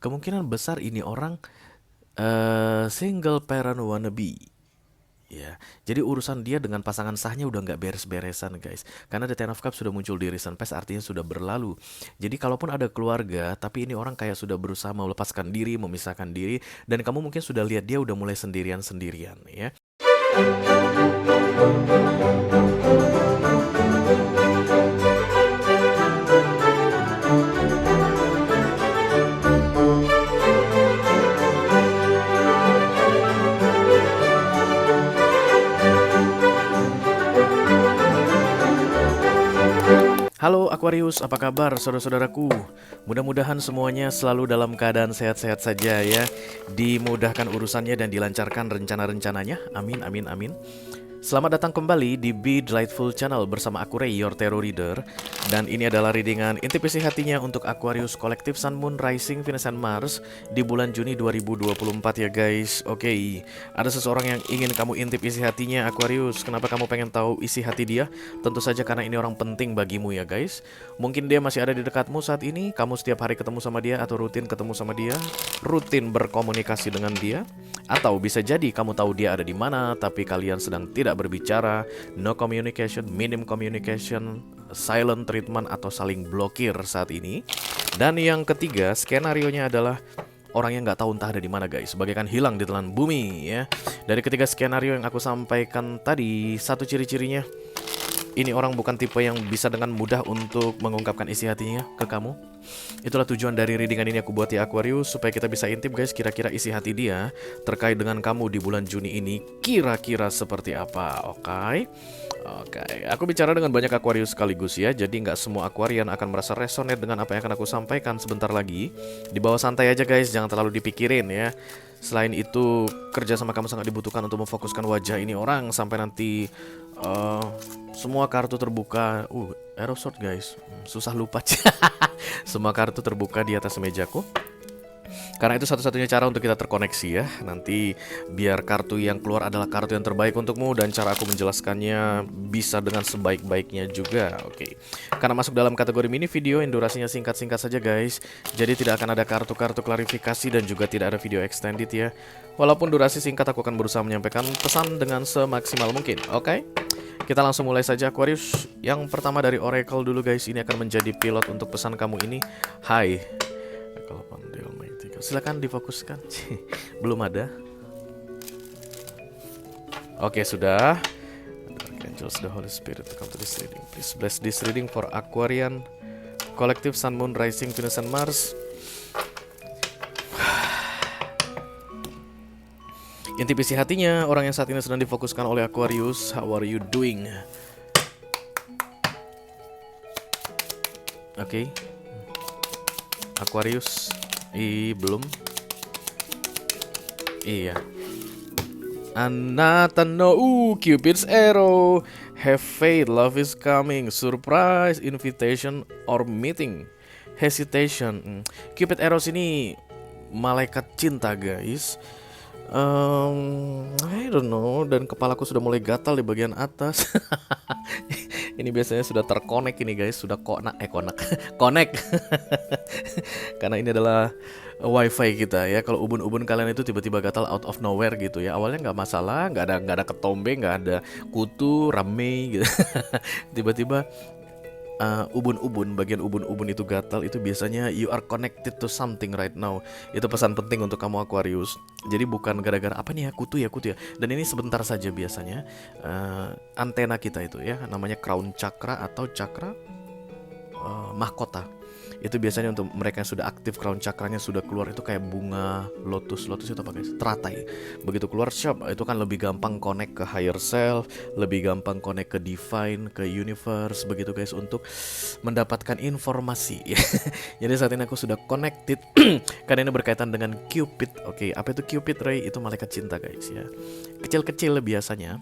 kemungkinan besar ini orang single parent wannabe. Ya, jadi urusan dia dengan pasangan sahnya udah nggak beres-beresan guys. Karena The Ten of Cups sudah muncul di recent past, artinya sudah berlalu. Jadi kalaupun ada keluarga, tapi ini orang kayak sudah berusaha melepaskan diri, memisahkan diri, dan kamu mungkin sudah lihat dia udah mulai sendirian-sendirian ya. Halo Aquarius, apa kabar saudara-saudaraku? Mudah-mudahan semuanya selalu dalam keadaan sehat-sehat saja ya. Dimudahkan urusannya dan dilancarkan rencana-rencananya. Amin, amin, amin. Selamat datang kembali di Be Delightful Channel bersama aku Ray, your tarot reader. Dan ini adalah readingan inti isi hatinya untuk Aquarius Collective Sun, Moon, Rising, Venus, and Mars di bulan Juni 2024 ya guys. Oke, ada seseorang yang ingin kamu intip isi hatinya Aquarius. Kenapa kamu pengen tahu isi hati dia? Tentu saja karena ini orang penting bagimu ya guys. Mungkin dia masih ada di dekatmu saat ini. Kamu setiap hari ketemu sama dia atau rutin ketemu sama dia, rutin berkomunikasi dengan dia. Atau bisa jadi kamu tahu dia ada di mana, tapi kalian sedang tidak berbicara, no communication, minim communication, silent treatment atau saling blokir saat ini. Dan yang ketiga, skenarionya adalah orang yang nggak tahu entah ada di mana guys, bagaikan hilang di telan bumi ya. Dari ketiga skenario yang aku sampaikan tadi, satu ciri-cirinya, ini orang bukan tipe yang bisa dengan mudah untuk mengungkapkan isi hatinya ke kamu. Itulah tujuan dari readingan ini aku buat ya Aquarius, supaya kita bisa intip guys kira-kira isi hati dia terkait dengan kamu di bulan Juni ini kira-kira seperti apa. Oke, aku bicara dengan banyak Aquarius sekaligus ya. Jadi nggak semua Aquarian akan merasa resonate dengan apa yang akan aku sampaikan sebentar lagi. Di bawah santai aja guys, jangan terlalu dipikirin ya. Selain itu, kerja sama kamu sangat dibutuhkan untuk memfokuskan wajah ini orang sampai nanti semua kartu terbuka. Arrow Sword guys, susah lupa. Semua kartu terbuka di atas mejaku. Karena itu satu-satunya cara untuk kita terkoneksi ya. Nanti biar kartu yang keluar adalah kartu yang terbaik untukmu, dan cara aku menjelaskannya bisa dengan sebaik-baiknya juga. Oke. Karena masuk dalam kategori mini video yang durasinya singkat-singkat saja guys, jadi tidak akan ada kartu-kartu klarifikasi dan juga tidak ada video extended ya. Walaupun durasi singkat, aku akan berusaha menyampaikan pesan dengan semaksimal mungkin. Oke. Kita langsung mulai saja Aquarius. Yang pertama dari Oracle dulu guys. Ini akan menjadi pilot untuk pesan kamu ini. Hai, silakan difokuskan. Belum ada. Oke, sudah. Angels, the Holy Spirit to come to this reading. Please bless this reading for Aquarian Collective Sun, Moon, Rising, Venus, and Mars. Intip isi hatinya orang yang saat ini sedang difokuskan oleh Aquarius. How are you doing? Oke. Aquarius. Belum. Iya. Anatano, Cupid's arrow. Have faith, love is coming. Surprise, invitation, or meeting. Hesitation. Cupid arrows ini malaikat cinta guys. I don't know. Dan kepalaku sudah mulai gatal di bagian atas. Ini biasanya sudah terkonek ini guys, sudah connect. Karena ini adalah wifi kita ya. Kalau ubun-ubun kalian itu tiba-tiba gatal out of nowhere gitu ya, awalnya nggak masalah, nggak ada ketombe, nggak ada kutu rame gitu. Tiba-tiba bagian ubun-ubun itu gatal, itu biasanya you are connected to something right now. Itu pesan penting untuk kamu Aquarius. Jadi bukan gara-gara apa nih ya, kutu ya. Dan ini sebentar saja biasanya. Antena kita itu ya, namanya crown chakra atau chakra mahkota. Itu biasanya untuk mereka yang sudah aktif crown chakranya sudah keluar, itu kayak bunga lotus itu apa guys? Teratai. Begitu keluar shop, itu kan lebih gampang connect ke higher self, lebih gampang connect ke divine, ke universe begitu guys, untuk mendapatkan informasi. Jadi saat ini aku sudah connected karena ini berkaitan dengan Cupid. Oke, apa itu Cupid Ray? Itu malaikat cinta guys ya. Kecil-kecil biasanya.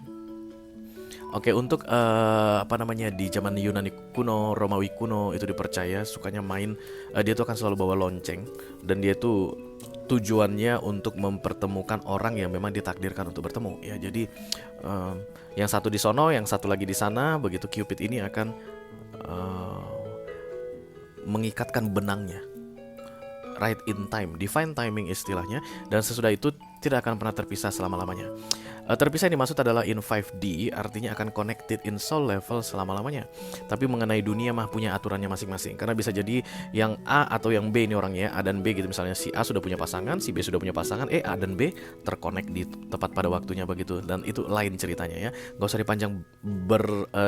Oke, untuk di zaman Yunani kuno, Romawi kuno itu dipercaya sukanya main, dia tuh akan selalu bawa lonceng, dan dia tuh tujuannya untuk mempertemukan orang yang memang ditakdirkan untuk bertemu ya. Jadi yang satu di sono, yang satu lagi di sana, begitu Cupid ini akan mengikatkan benangnya. right in time, divine timing istilahnya, dan sesudah itu tidak akan pernah terpisah selama-lamanya. Terpisah yang dimaksud adalah in 5D, artinya akan connected in soul level selama-lamanya. Tapi mengenai dunia mah punya aturannya masing-masing. Karena bisa jadi yang A atau yang B ini orangnya, A dan B gitu. Misalnya si A sudah punya pasangan, si B sudah punya pasangan, A dan B terkonek di tepat pada waktunya begitu. Dan itu lain ceritanya ya. Gak usah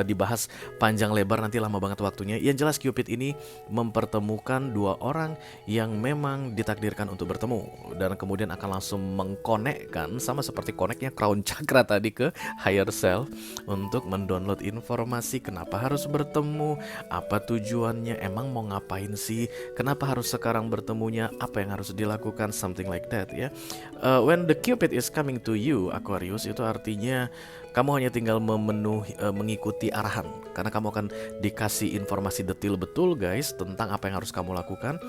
dibahas panjang lebar, nanti lama banget waktunya. Yang jelas Cupid ini mempertemukan dua orang yang memang ditakdirkan untuk bertemu. Dan kemudian akan langsung mengkonekkan, sama seperti koneknya crown cakra tadi ke higher self, untuk mendownload informasi kenapa harus bertemu, apa tujuannya, emang mau ngapain sih, kenapa harus sekarang bertemunya, apa yang harus dilakukan, something like that ya. When the Cupid is coming to you Aquarius, itu artinya kamu hanya tinggal mengikuti arahan, karena kamu akan dikasih informasi detail betul guys tentang apa yang harus kamu lakukan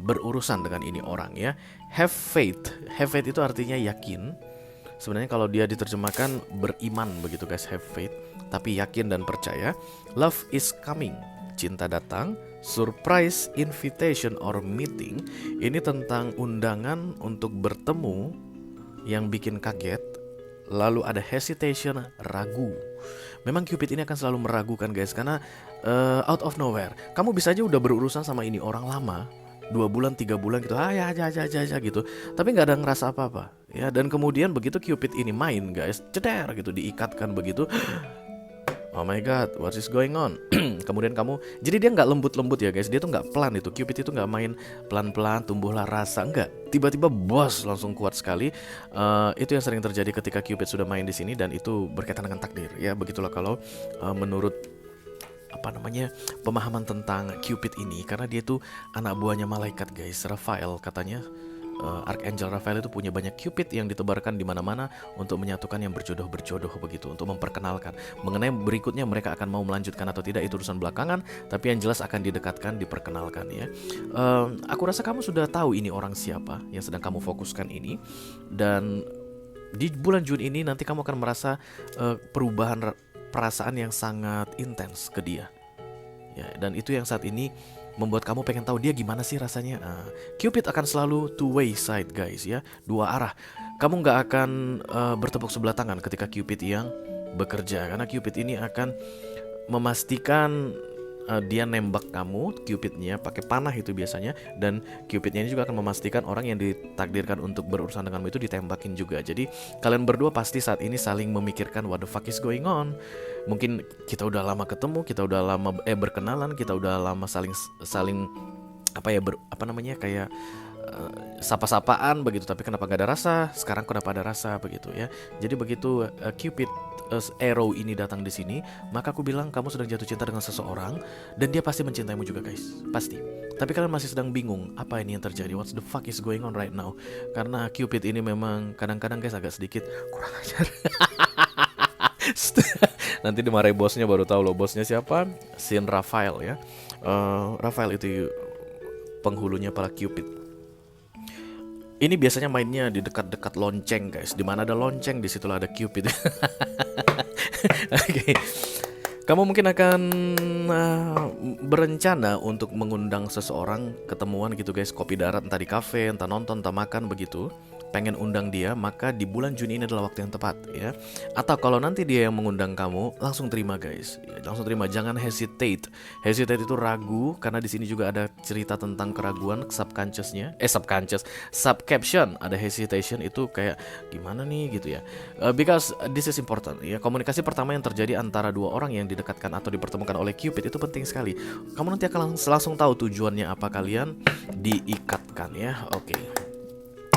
berurusan dengan ini orang ya. Have faith itu artinya yakin. Sebenarnya kalau dia diterjemahkan beriman begitu guys, have faith, tapi yakin dan percaya. Love is coming, cinta datang. Surprise invitation or meeting, ini tentang undangan untuk bertemu yang bikin kaget. Lalu ada hesitation, ragu. Memang Cupid ini akan selalu meragukan guys, karena out of nowhere kamu bisa aja udah berurusan sama ini orang lama, 2 bulan 3 bulan gitu, ya gitu, tapi nggak ada ngerasa apa-apa ya. Dan kemudian begitu Cupid ini main guys, ceder gitu, diikatkan begitu. Oh my god, what is going on? Kemudian kamu, jadi dia nggak lembut-lembut ya guys, dia tuh nggak pelan itu. Cupid itu nggak main pelan-pelan, tumbuhlah rasa, enggak. Tiba-tiba bos langsung kuat sekali. Itu yang sering terjadi ketika Cupid sudah main di sini, dan itu berkaitan dengan takdir ya. Begitulah kalau menurut pemahaman tentang Cupid ini, karena dia tuh anak buahnya malaikat guys, Raphael katanya. Archangel Raphael itu punya banyak Cupid yang ditebarkan di mana-mana untuk menyatukan yang berjodoh begitu, untuk memperkenalkan. Mengenai berikutnya mereka akan mau melanjutkan atau tidak itu urusan belakangan, tapi yang jelas akan didekatkan, diperkenalkan ya. Aku rasa kamu sudah tahu ini orang siapa yang sedang kamu fokuskan ini, dan di bulan Juni ini nanti kamu akan merasa perubahan perasaan yang sangat intens ke dia ya, dan itu yang saat ini membuat kamu pengen tahu dia gimana sih rasanya. Cupid akan selalu two way side guys ya, dua arah. Kamu nggak akan bertepuk sebelah tangan ketika Cupid yang bekerja, karena Cupid ini akan memastikan dia nembak kamu, Cupidnya pakai panah itu biasanya, dan Cupidnya ini juga akan memastikan orang yang ditakdirkan untuk berurusan denganmu itu ditembakin juga. Jadi kalian berdua pasti saat ini saling memikirkan what the fuck is going on. Mungkin kita udah lama ketemu, kita udah lama berkenalan, kita udah lama saling kayak sapa-sapaan begitu, tapi kenapa gak ada rasa? Sekarang kenapa ada rasa begitu ya. Jadi begitu Cupid arrow ini datang di sini, maka aku bilang kamu sedang jatuh cinta dengan seseorang, dan dia pasti mencintaimu juga guys, pasti. Tapi kalian masih sedang bingung apa ini yang terjadi, what the fuck is going on right now. Karena Cupid ini memang kadang-kadang guys agak sedikit kurang ajar. Nanti dimarahi bosnya baru tahu loh bosnya siapa, Sin Raphael ya. Raphael itu penghulunya para Cupid. Ini biasanya mainnya di dekat-dekat lonceng guys. Di mana ada lonceng, di situlah ada Cupid. Oke. Kamu mungkin akan berencana untuk mengundang seseorang ketemuan gitu guys, kopi darat, entah di kafe, entah nonton, entah makan begitu. Pengen undang dia, maka di bulan Juni ini adalah waktu yang tepat ya. Atau kalau nanti dia yang mengundang kamu, langsung terima guys ya, langsung terima, jangan hesitate. Hesitate itu ragu, karena di sini juga ada cerita tentang keraguan subconsciousnya, subcaption ada hesitation, itu kayak gimana nih gitu ya. Because this is important ya. Komunikasi pertama yang terjadi antara dua orang yang didekatkan atau dipertemukan oleh Cupid itu penting sekali. Kamu nanti akan langsung tahu tujuannya apa kalian diikatkan ya. Oke.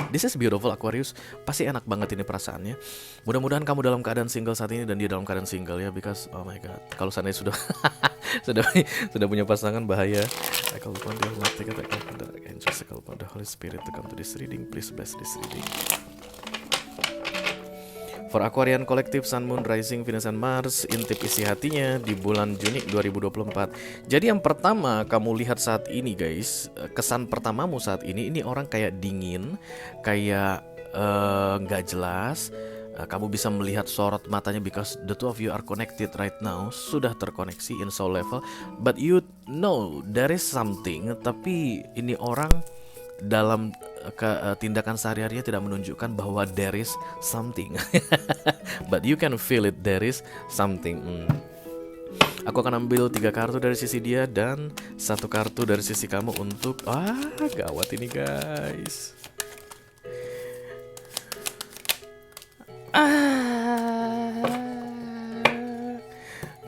This is beautiful Aquarius, pasti enak banget ini perasaannya. Mudah-mudahan kamu dalam keadaan single saat ini dan dia dalam keadaan single ya, because oh my god, kalau seandainya sudah sudah punya pasangan bahaya. I call upon the Almighty God, I call upon the Archangel, I call upon the Holy Spirit to come to this reading. Please bless this reading. For Aquarian Collective, Sun, Moon, Rising, Venus, and Mars, intip isi hatinya di bulan Juni 2024. Jadi yang pertama kamu lihat saat ini guys, kesan pertamamu saat ini orang kayak dingin, kayak nggak jelas, Kamu bisa melihat sorot matanya because the two of you are connected right now, sudah terkoneksi in soul level. But you know there is something, tapi ini orang dalam tindakan sehari-harinya tidak menunjukkan bahwa there is something. But you can feel it, there is something. Aku akan ambil 3 kartu dari sisi dia dan 1 kartu dari sisi kamu untuk gawat ini guys.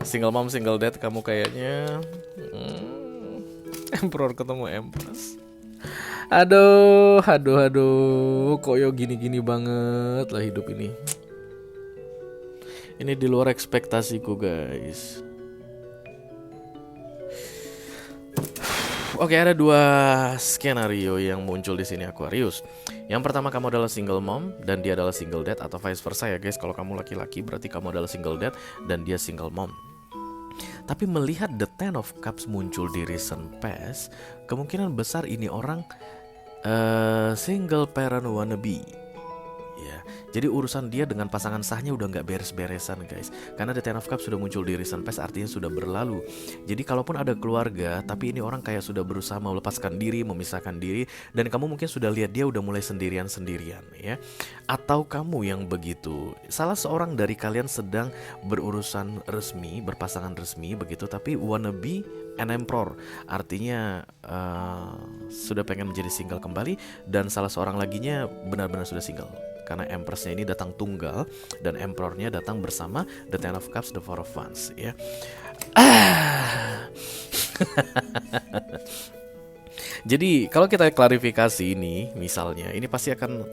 Single mom, single dad kamu kayaknya. Emperor ketemu Empress. Aduh, koyo gini-gini banget lah hidup ini. Ini di luar ekspektasiku guys. Oke, ada 2 skenario yang muncul di sini Aquarius. Yang pertama, kamu adalah single mom dan dia adalah single dad, atau vice versa ya guys. Kalau kamu laki-laki berarti kamu adalah single dad dan dia single mom. Tapi melihat the Ten of Cups muncul di recent past, kemungkinan besar ini orang single parent wannabe. Ya, jadi urusan dia dengan pasangan sahnya udah nggak beres-beresan guys. Karena the Ten of Cups sudah muncul di recent past, artinya sudah berlalu. Jadi kalaupun ada keluarga, tapi ini orang kayak sudah berusaha melepaskan diri, memisahkan diri. Dan kamu mungkin sudah lihat dia udah mulai sendirian-sendirian ya. Atau kamu yang begitu, salah seorang dari kalian sedang berurusan resmi, berpasangan resmi begitu, tapi wannabe an emperor. Artinya sudah pengen menjadi single kembali. Dan salah seorang laginya benar-benar sudah single. Karena Empressnya ini datang tunggal dan Emperornya datang bersama the Ten of Cups, the Four of Wands ya. Jadi kalau kita klarifikasi ini, misalnya ini pasti akan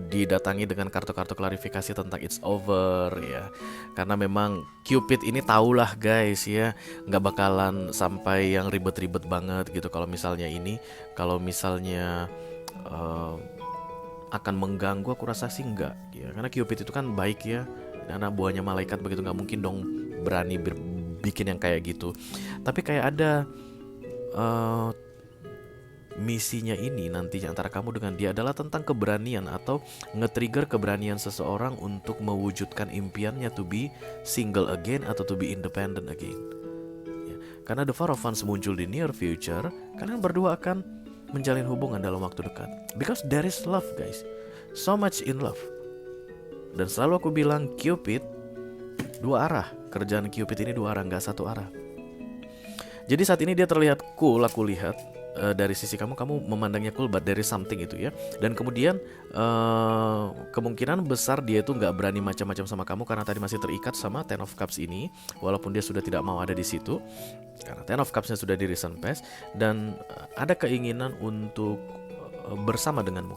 didatangi dengan kartu-kartu klarifikasi tentang it's over ya. Karena memang Cupid ini tahulah guys ya, nggak bakalan sampai yang ribet-ribet banget gitu. Kalau misalnya akan mengganggu, aku rasa sih enggak ya. Karena Cupid itu kan baik ya, anak buahnya malaikat begitu, nggak mungkin dong berani bikin yang kayak gitu. Tapi kayak ada misinya ini nantinya antara kamu dengan dia adalah tentang keberanian atau nge-trigger keberanian seseorang untuk mewujudkan impiannya to be single again atau to be independent again ya. Karena the Four of Wands muncul di near future, kalian berdua akan menjalin hubungan dalam waktu dekat. Because there is love guys, so much in love. Dan selalu aku bilang Cupid 2 arah. Kerjaan Cupid ini 2 arah, gak 1 arah. Jadi saat ini dia terlihat cool, aku lihat dari sisi kamu memandangnya cool, but there is something itu ya. Dan kemudian kemungkinan besar dia itu gak berani macam-macam sama kamu karena tadi masih terikat sama Ten of Cups ini, walaupun dia sudah tidak mau ada di situ. Karena Ten of Cups-nya sudah di recent past. Dan ada keinginan untuk bersama denganmu.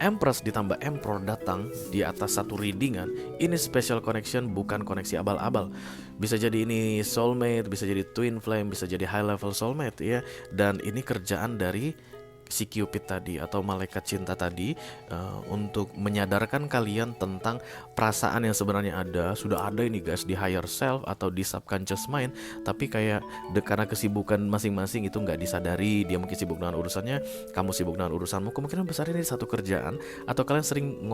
Empress ditambah Emperor datang di atas satu readingan. Ini special connection, bukan koneksi abal-abal. Bisa jadi ini soulmate, bisa jadi twin flame, bisa jadi high level soulmate ya. Dan ini kerjaan dari si Cupid tadi atau malaikat cinta tadi untuk menyadarkan kalian tentang perasaan yang sebenarnya ada. Sudah ada ini guys di higher self atau di subconscious mind, tapi kayak karena kesibukan masing-masing itu nggak disadari. Dia mungkin sibuk dengan urusannya, kamu sibuk dengan urusanmu. Kemungkinan besar ini satu kerjaan, atau kalian sering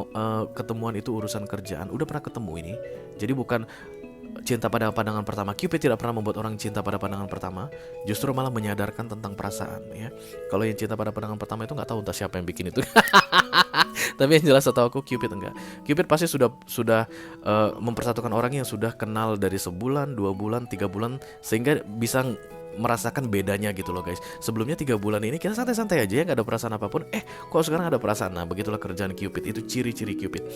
ketemuan itu urusan kerjaan. Udah pernah ketemu ini, jadi bukan cinta pada pandangan pertama. Cupid tidak pernah membuat orang cinta pada pandangan pertama, justru malah menyadarkan tentang perasaan ya. Kalau yang cinta pada pandangan pertama itu nggak tahu entah siapa yang bikin itu. Tapi yang jelas setahu aku Cupid enggak. Cupid pasti sudah mempersatukan orang yang sudah kenal dari sebulan, 2 bulan, 3 bulan, sehingga bisa merasakan bedanya gitu loh guys. Sebelumnya 3 bulan ini kita santai-santai aja ya, nggak ada perasaan apapun. Kok sekarang ada perasaan? Nah begitulah kerjaan Cupid. Itu ciri-ciri Cupid.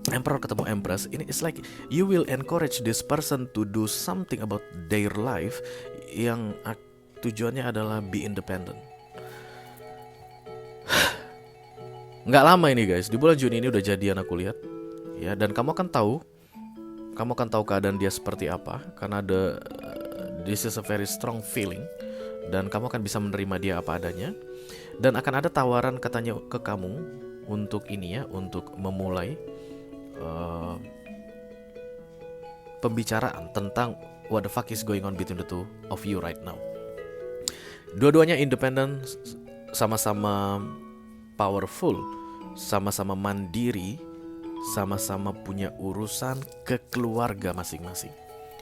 Emperor ketemu Empress, ini it's like you will encourage this person to do something about their life yang tujuannya adalah be independent. Nggak lama ini guys, di bulan Juni ini udah jadian aku lihat ya. Dan kamu akan tahu keadaan dia seperti apa, karena this is a very strong feeling. Dan kamu akan bisa menerima dia apa adanya. Dan akan ada tawaran katanya ke kamu untuk ini ya, untuk memulai pembicaraan tentang what the fuck is going on between the two of you right now. Dua-duanya independen, sama-sama powerful, sama-sama mandiri, sama-sama punya urusan ke keluarga masing-masing.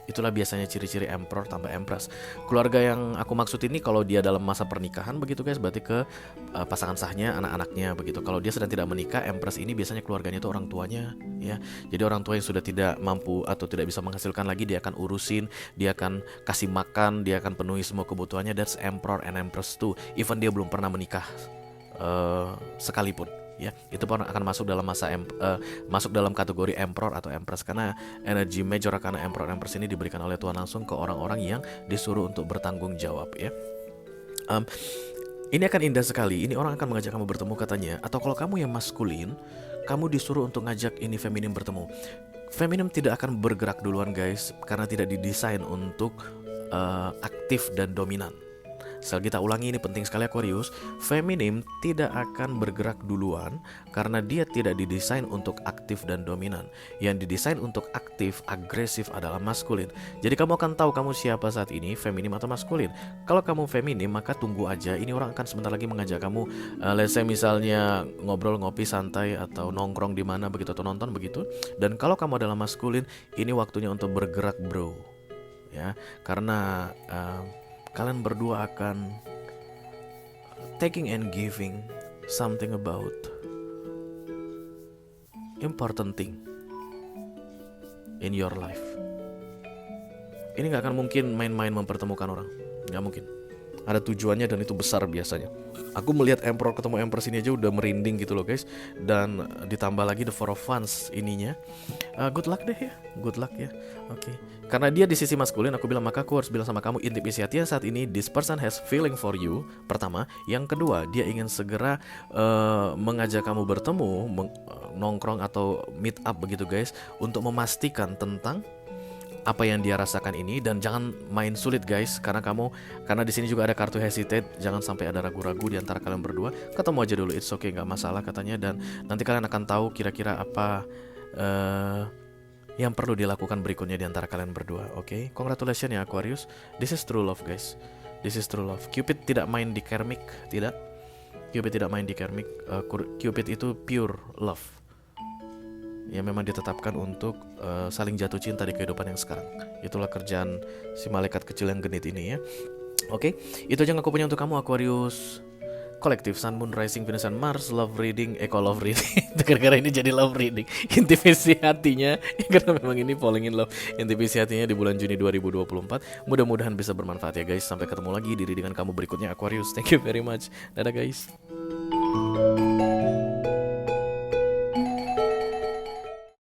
Itulah biasanya ciri-ciri emperor tambah empress. Keluarga yang aku maksud ini kalau dia dalam masa pernikahan begitu guys, berarti ke pasangan sahnya, anak-anaknya begitu. Kalau dia sedang tidak menikah, empress ini biasanya keluarganya itu orang tuanya ya. Jadi orang tua yang sudah tidak mampu atau tidak bisa menghasilkan lagi, dia akan urusin, dia akan kasih makan, dia akan penuhi semua kebutuhannya. That's emperor and empress too. Even dia belum pernah menikah sekalipun ya, itu pun akan masuk dalam masuk dalam kategori emperor atau empress, karena energi major karena emperor empress ini diberikan oleh Tuhan langsung ke orang-orang yang disuruh untuk bertanggung jawab ya. Ini akan indah sekali. Ini orang akan mengajak kamu bertemu katanya. Atau kalau kamu yang maskulin, kamu disuruh untuk ngajak ini feminim bertemu. Feminim tidak akan bergerak duluan guys, karena tidak didesain untuk aktif dan dominan. Sekali kita ulangi, ini penting sekali Aquarius. Feminim tidak akan bergerak duluan karena dia tidak didesain untuk aktif dan dominan. Yang didesain untuk aktif, agresif adalah maskulin. Jadi kamu akan tahu kamu siapa saat ini, feminim atau maskulin. Kalau kamu feminim, maka tunggu aja. Ini orang akan sebentar lagi mengajak kamu, let's say misalnya ngobrol, ngopi, santai, atau nongkrong di mana begitu, atau nonton begitu. Dan kalau kamu adalah maskulin, ini waktunya untuk bergerak bro. Ya, karena kalian berdua akan taking and giving something about important thing in your life. Ini gak akan mungkin main-main mempertemukan orang, gak mungkin. Ada tujuannya dan itu besar biasanya. Aku melihat emperor ketemu empress ini aja udah merinding gitu loh guys. Dan ditambah lagi the four of wands ininya. Good luck deh ya, good luck ya. Oke. Karena dia di sisi maskulin, aku bilang maka aku harus bilang sama kamu, intimisiatnya saat ini this person has feeling for you. Pertama, yang kedua dia ingin segera mengajak kamu bertemu, nongkrong atau meet up begitu guys, untuk memastikan tentang apa yang dia rasakan ini. Dan jangan main sulit guys, karena di sini juga ada kartu hesitate. Jangan sampai ada ragu-ragu di antara kalian berdua. Ketemu aja dulu, it's okay, nggak masalah katanya. Dan nanti kalian akan tahu kira-kira apa yang perlu dilakukan berikutnya di antara kalian berdua. Oke, congratulations ya Aquarius. This is true love guys. This is true love. Cupid tidak main di karmic, tidak. Cupid tidak main di karmic. Cupid itu pure love. Ya memang ditetapkan untuk saling jatuh cinta di kehidupan yang sekarang. Itulah kerjaan si malaikat kecil yang genit ini ya. Oke, itu aja yang aku punya untuk kamu Aquarius. Kolektif Sun, Moon, Rising, Venus, and Mars. Love reading, love reading. Gara-gara ini jadi love reading. Intimisi hatinya, karena memang ini falling in love. Intimisi hatinya di bulan Juni 2024. Mudah-mudahan bisa bermanfaat ya guys. Sampai ketemu lagi di readingan kamu berikutnya Aquarius. Thank you very much. Dadah guys.